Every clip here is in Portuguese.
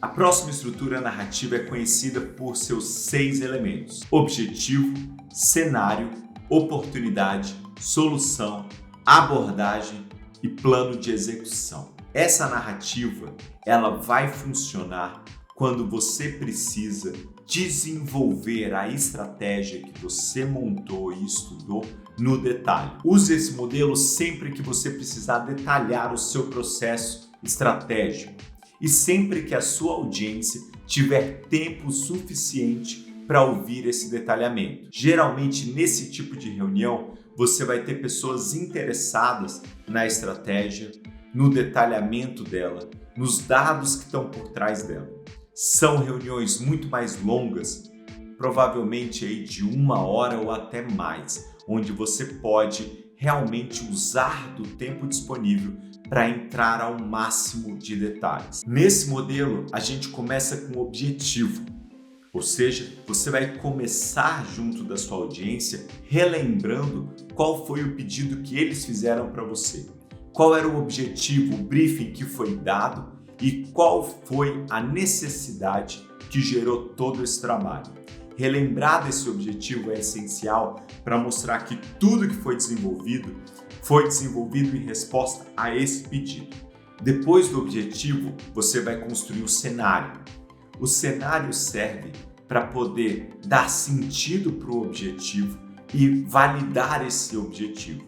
A próxima estrutura narrativa é conhecida por seus 6 elementos: objetivo, cenário, oportunidade, solução, abordagem e plano de execução. Essa narrativa, ela vai funcionar quando você precisa desenvolver a estratégia que você montou e estudou no detalhe. Use esse modelo sempre que você precisar detalhar o seu processo estratégico e sempre que a sua audiência tiver tempo suficiente para ouvir esse detalhamento. Geralmente, nesse tipo de reunião, você vai ter pessoas interessadas na estratégia, no detalhamento dela, nos dados que estão por trás dela. São reuniões muito mais longas, provavelmente aí de 1 hora ou até mais, onde você pode realmente usar do tempo disponível para entrar ao máximo de detalhes. Nesse modelo, a gente começa com o objetivo, ou seja, você vai começar junto da sua audiência relembrando qual foi o pedido que eles fizeram para você, qual era o objetivo, o briefing que foi dado e qual foi a necessidade que gerou todo esse trabalho. Relembrar desse objetivo é essencial para mostrar que tudo que foi desenvolvido em resposta a esse pedido. Depois do objetivo, você vai construir o cenário. O cenário serve para poder dar sentido para o objetivo e validar esse objetivo.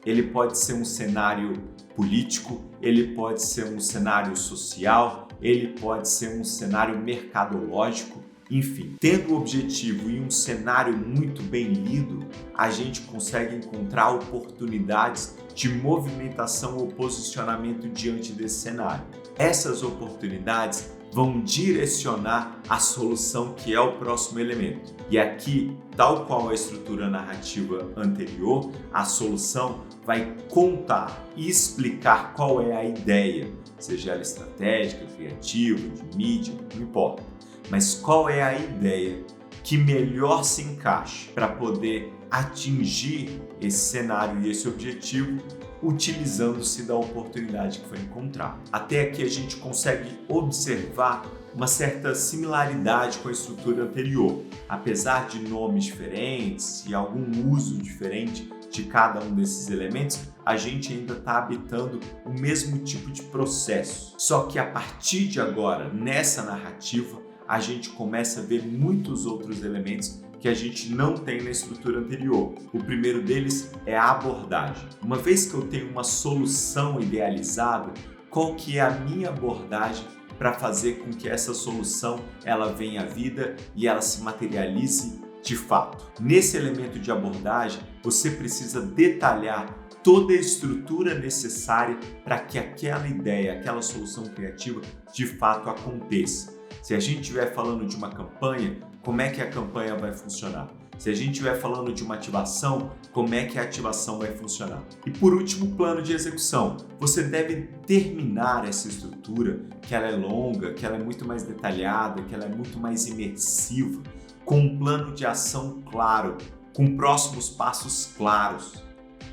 Ele pode ser um cenário político, ele pode ser um cenário social, ele pode ser um cenário mercadológico, enfim. Tendo o objetivo e um cenário muito bem lido, a gente consegue encontrar oportunidades de movimentação ou posicionamento diante desse cenário. Essas oportunidades vão direcionar a solução, que é o próximo elemento. E aqui, tal qual a estrutura narrativa anterior, a solução vai contar e explicar qual é a ideia, seja ela estratégica, criativa, de mídia, não importa. Mas qual é a ideia que melhor se encaixa para poder atingir esse cenário e esse objetivo, utilizando-se da oportunidade que foi encontrada. Até aqui a gente consegue observar uma certa similaridade com a estrutura anterior. Apesar de nomes diferentes e algum uso diferente de cada um desses elementos, a gente ainda está habitando o mesmo tipo de processo. Só que a partir de agora, nessa narrativa, a gente começa a ver muitos outros elementos que a gente não tem na estrutura anterior. O primeiro deles é a abordagem. Uma vez que eu tenho uma solução idealizada, qual que é a minha abordagem para fazer com que essa solução ela venha à vida e ela se materialize de fato? Nesse elemento de abordagem, você precisa detalhar toda a estrutura necessária para que aquela ideia, aquela solução criativa de fato aconteça. Se a gente estiver falando de uma campanha, como é que a campanha vai funcionar? Se a gente estiver falando de uma ativação, como é que a ativação vai funcionar? E por último, o plano de execução. Você deve terminar essa estrutura, que ela é longa, que ela é muito mais detalhada, que ela é muito mais imersiva, com um plano de ação claro, com próximos passos claros.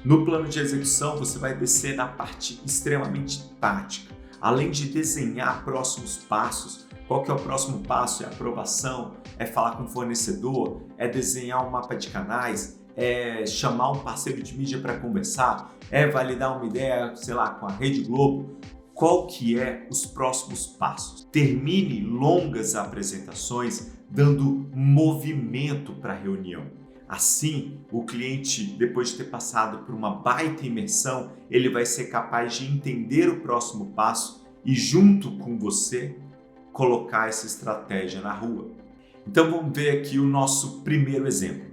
No plano de execução, você vai descer na parte extremamente tática. Além de desenhar próximos passos, qual que é o próximo passo? É aprovação? É falar com o fornecedor? É desenhar um mapa de canais? É chamar um parceiro de mídia para conversar? É validar uma ideia, sei lá, com a Rede Globo? Qual que é os próximos passos? Termine longas apresentações dando movimento para a reunião. Assim, o cliente, depois de ter passado por uma baita imersão, ele vai ser capaz de entender o próximo passo e, junto com você, colocar essa estratégia na rua. Então vamos ver aqui o nosso primeiro exemplo.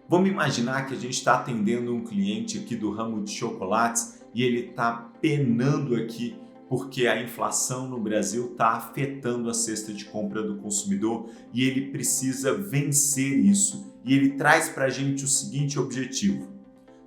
Vamos imaginar que a gente está atendendo um cliente aqui do ramo de chocolates e ele está penando aqui porque a inflação no Brasil está afetando a cesta de compra do consumidor e ele precisa vencer isso. E ele traz para a gente o seguinte objetivo: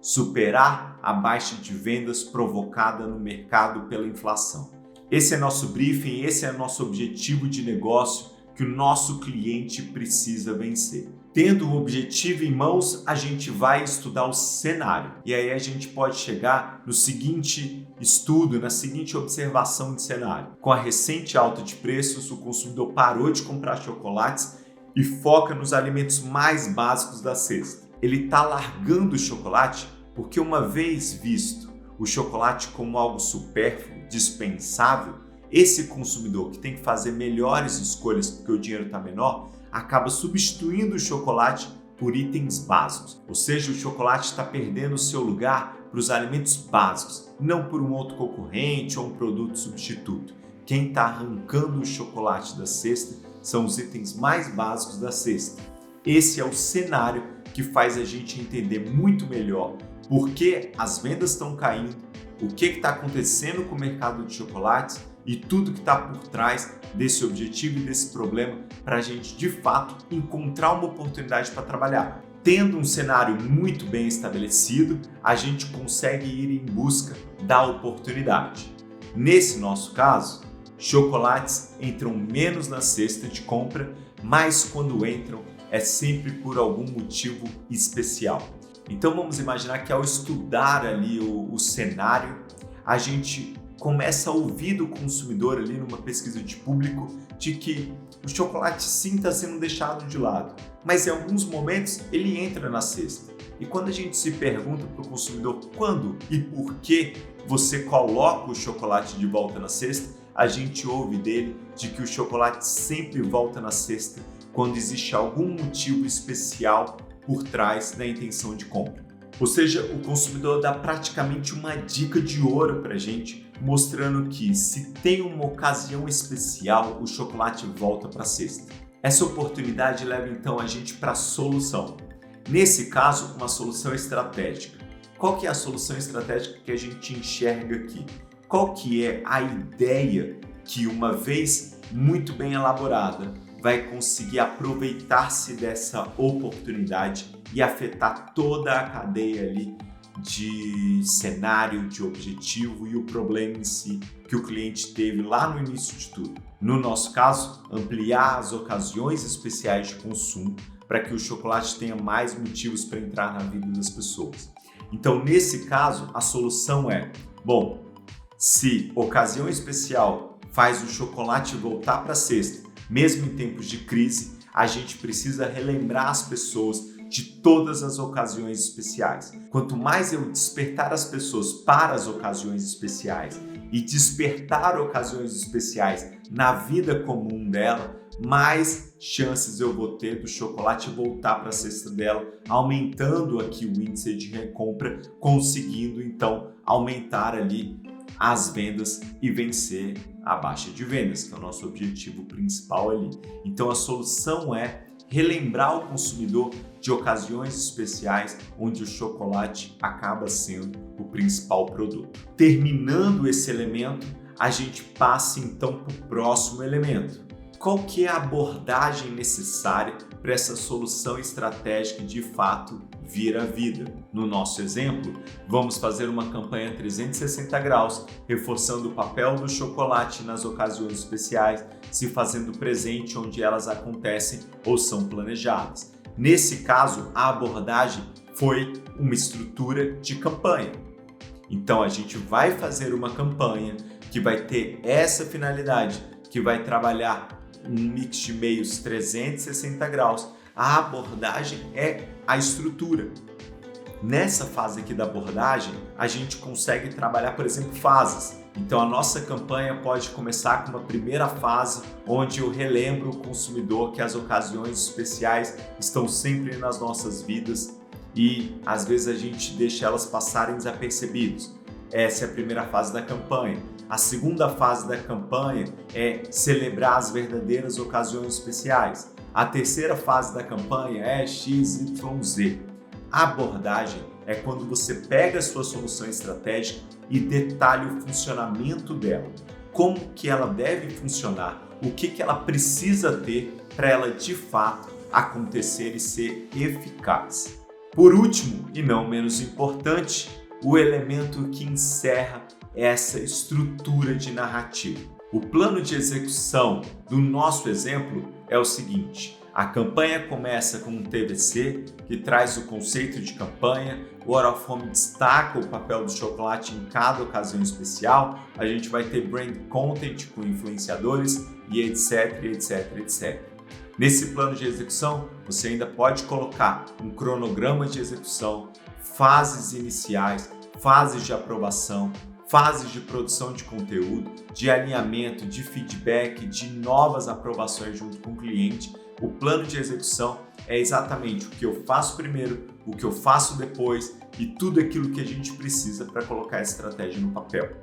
superar a baixa de vendas provocada no mercado pela inflação. Esse é nosso briefing, esse é nosso objetivo de negócio que o nosso cliente precisa vencer. Tendo o objetivo em mãos, a gente vai estudar o cenário. E aí a gente pode chegar no seguinte estudo, na seguinte observação de cenário. Com a recente alta de preços, o consumidor parou de comprar chocolates e foca nos alimentos mais básicos da cesta. Ele está largando o chocolate porque, uma vez visto o chocolate como algo supérfluo, dispensável, esse consumidor que tem que fazer melhores escolhas porque o dinheiro está menor, acaba substituindo o chocolate por itens básicos. Ou seja, o chocolate está perdendo o seu lugar para os alimentos básicos, não por um outro concorrente ou um produto substituto. Quem está arrancando o chocolate da cesta são os itens mais básicos da cesta. Esse é o cenário que faz a gente entender muito melhor por que as vendas estão caindo, o que está acontecendo com o mercado de chocolates e tudo que está por trás desse objetivo e desse problema para a gente, de fato, encontrar uma oportunidade para trabalhar. Tendo um cenário muito bem estabelecido, a gente consegue ir em busca da oportunidade. Nesse nosso caso, chocolates entram menos na cesta de compra, mas quando entram é sempre por algum motivo especial. Então vamos imaginar que ao estudar ali o cenário, a gente começa a ouvir do consumidor ali numa pesquisa de público de que o chocolate sim está sendo deixado de lado, mas em alguns momentos ele entra na cesta. E quando a gente se pergunta para o consumidor quando e por que você coloca o chocolate de volta na cesta, a gente ouve dele de que o chocolate sempre volta na cesta quando existe algum motivo especial por trás da intenção de compra. Ou seja, o consumidor dá praticamente uma dica de ouro para a gente, mostrando que se tem uma ocasião especial, o chocolate volta para a cesta. Essa oportunidade leva então a gente para a solução. Nesse caso, uma solução estratégica. Qual que é a solução estratégica que a gente enxerga aqui? Qual que é a ideia que, uma vez muito bem elaborada, vai conseguir aproveitar-se dessa oportunidade e afetar toda a cadeia ali de cenário, de objetivo e o problema em si que o cliente teve lá no início de tudo? No nosso caso, ampliar as ocasiões especiais de consumo para que o chocolate tenha mais motivos para entrar na vida das pessoas. Então, nesse caso, a solução é, bom, se ocasião especial faz o chocolate voltar para a cesta, mesmo em tempos de crise, a gente precisa relembrar as pessoas de todas as ocasiões especiais. Quanto mais eu despertar as pessoas para as ocasiões especiais e despertar ocasiões especiais na vida comum dela, mais chances eu vou ter do chocolate voltar para a cesta dela, aumentando aqui o índice de recompra, conseguindo então aumentar ali as vendas e vencer a baixa de vendas, que é o nosso objetivo principal ali. Então a solução é relembrar o consumidor de ocasiões especiais onde o chocolate acaba sendo o principal produto. Terminando esse elemento, a gente passa então para o próximo elemento. Qual que é a abordagem necessária para essa solução estratégica de fato vir à vida? No nosso exemplo, vamos fazer uma campanha 360 graus, reforçando o papel do chocolate nas ocasiões especiais, se fazendo presente onde elas acontecem ou são planejadas. Nesse caso, a abordagem foi uma estrutura de campanha. Então a gente vai fazer uma campanha que vai ter essa finalidade, que vai trabalhar um mix de meios 360 graus. A abordagem é a estrutura. Nessa fase aqui da abordagem, a gente consegue trabalhar, por exemplo, fases. Então a nossa campanha pode começar com uma primeira fase, onde eu relembro o consumidor que as ocasiões especiais estão sempre nas nossas vidas e às vezes a gente deixa elas passarem desapercebidas. Essa é a primeira fase da campanha. A segunda fase da campanha é celebrar as verdadeiras ocasiões especiais. A terceira fase da campanha é XYZ. A abordagem é quando você pega a sua solução estratégica e detalha o funcionamento dela. Como que ela deve funcionar, o que ela precisa ter para ela de fato acontecer e ser eficaz. Por último, e não menos importante, o elemento que encerra essa estrutura de narrativa. O plano de execução do nosso exemplo é o seguinte: a campanha começa com um TVC que traz o conceito de campanha, o Out of Home destaca o papel do chocolate em cada ocasião especial, a gente vai ter brand content com influenciadores e etc, etc, etc. Nesse plano de execução, você ainda pode colocar um cronograma de execução, fases iniciais, fases de aprovação, fases de produção de conteúdo, de alinhamento, de feedback, de novas aprovações junto com o cliente. O plano de execução é exatamente o que eu faço primeiro, o que eu faço depois e tudo aquilo que a gente precisa para colocar a estratégia no papel.